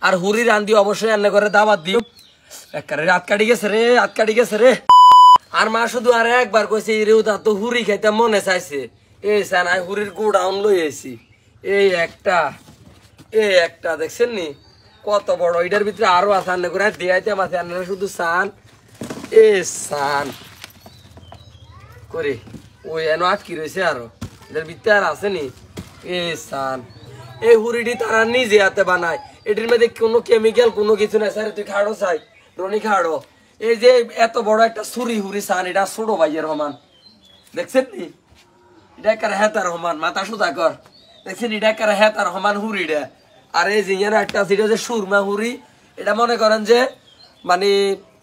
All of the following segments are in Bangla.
আর হুরি রান্ধি অবশ্যই রান্না করে দাওয়াত দিও। একবারে রাত কাটি গেছে রে, রাত কাটি গেছে রে। আর মা শুধু আর একবার কইছে রেউ তা তো হুরি খাইতে মনে চাইছে। এই সানাই হুরির গোডাউন লই আইছি। এই একটা দেখছেন নি কত বড়, এটার ভিতরে আরো আছে রান্না করে দিয়াইতে মাছে রান্না শুধু সান এ সান করে ওই এনো আটকি রয়েছে আরো এটার ভিতরে আর আছে নি এ সান। এই হুরিটি তারা নিজে হাতে বানায়, এটির মধ্যে কোনো কেমিক্যাল কোনো কিছু নাই। স্যার তুই খাড়ো চাই রনি খাড়ো। এই যে এত বড় একটা ছুরি হুরি সান, এটা ছোট ভাইয়ের রহমান দেখছেন নি, এটা কারে হেতার রহমান মাথা সোজা কর দেখছেন, এটা কারে হেতার রহমান হুরিটা। আর এই যে একটা যেটা যে সুরমা হুরি, এটা মনে করেন যে মানে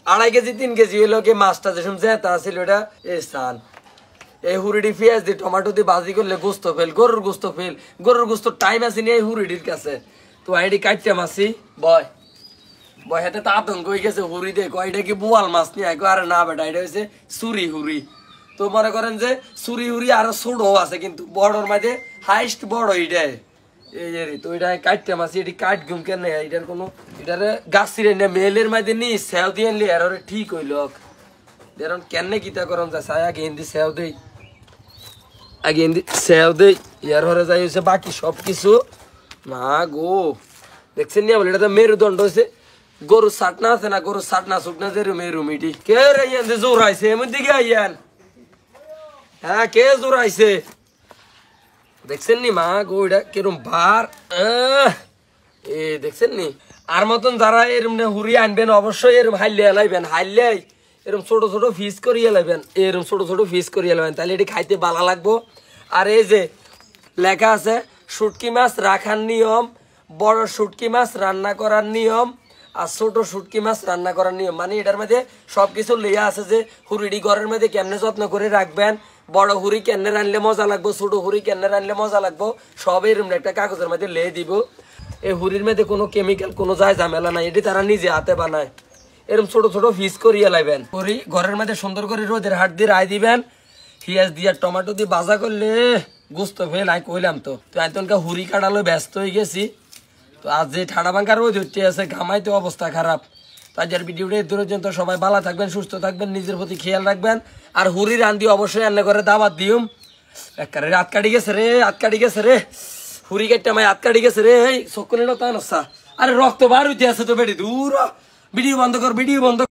2.5 কেজি 3 কেজি হইলো কি মাছটা যে জেতা ছিল এটা এই সান। এই হুরিটি পেঁয়াজ দিয়ে টমেটো দিয়ে বাজি করলে গোস্ত ফেল, গরুর গোস্ত ফেল, গরুর গোস্ত টাইম আছে নি এই হুরিটির কাছে। তো আইডি কাটতে মাসি বয় বয় হাতে তো আতঙ্ক হয়ে গেছে হুরি দিয়ে, কয়টা কি বোয়াল মাছ নিয়ে আরে না বেটা এটা হয়েছে চুরি হুরি। তো মনে করেন যে চুরি হুরি আরো ছোট আছে কিন্তু বড়র মাঝে হাইস্ট বড় এটাই। এই তো এটা কাটতে মাসি এটি কাট গুম কেন এটার কোনো এটারে গাছ ছিঁড়ে না মেলের মাঝে নি সেও দিয়ে আনলি আর ঠিক হইল দেখুন কেন কিতা করন যাচ্ছে। আগে হিন্দি সেও দেই, আগে হিন্দি সেও দেই ইয়ার হরে যাই হয়েছে বাকি সব কিছু। মা গো দেখছেন নি বলে এটা তো মেরুদণ্ড হয়েছে, গরুর সাটনা আছে না, গরুর সাটনা সুটনা যে মেরু মিটি কে রে ইয়ান যে জোর আইছে এমন দিকে আইয়ান। হ্যাঁ কে জোর আইছে দেখছেন নি মা গো এটা কিরম ভার এ দেখছেন নি। আর মতন যারা এরম হুরি আনবেন অবশ্যই এরম হাইলে এলাইবেন, হাইলে এরম ছোট ছোট ফিস করিয়ে এলাইবেন, এরম ছোট ছোট ফিস করিয়ে এলাইবেন, তাহলে এটি খাইতে ভালো লাগবো। আর এই যে লেখা আছে শুটকি মাছ রাখার নিয়ম, বড় শুটকি মাছ রান্না করার নিয়ম আর ছোট শুটকি মাছ রান্না করার নিয়ম, মানে এটার মধ্যে সবকিছু লেয়া আছে যে হুরিটি ঘরের মধ্যে কেমনে যত্ন করে রাখবেন, বড় হুরি কেনে রানলে মজা লাগবো, ছোট হুরি কেনে রানলে মজা লাগবো, সব এরকম একটা কাগজের মধ্যে লেয়ে দিব। এই হুরির মধ্যে কোনো কেমিক্যাল কোনো যায় ঝামেলা নাই, এটি তারা নিজে হাতে বানায়। এরকম ছোট ছোট ফিস করিয়ে লাইবেন, হুরি ঘরের মধ্যে সুন্দর করে রোদের হাট দিয়ে রায় দিবেন, পেঁয়াজ দিয়ে টমেটো দিয়ে ভাজা করলে গুস্ত ফেল আই কইলাম। তো আমি তনকা হুরি কাটালো ব্যস্ত হয়ে গেছি। তো আজ যে ঠাডা বাঙ্কার রোদ হচ্ছে আছে ঘামাইতে অবস্থা খারাপ। তাদের ভিডিওটা এই পর্যন্ত, সবাই ভালো থাকবেন, সুস্থ থাকবেন, নিজের প্রতি খেয়াল রাখবেন। আর হুরি রান্ধি অবশ্যই রান্না করে দাওয়াত দিউম। একবারে রাত কাটি গেছে রে, রাত কাটি গেছে রে, হুরি কাটতে আমায় হাত কাটি গেছে রে। এই চক্ষু নিল তাই নসা, আরে রক্ত বার হইতে আছে তো বেটি দূর। ভিডিও বন্ধ কর, ভিডিও বন্ধ।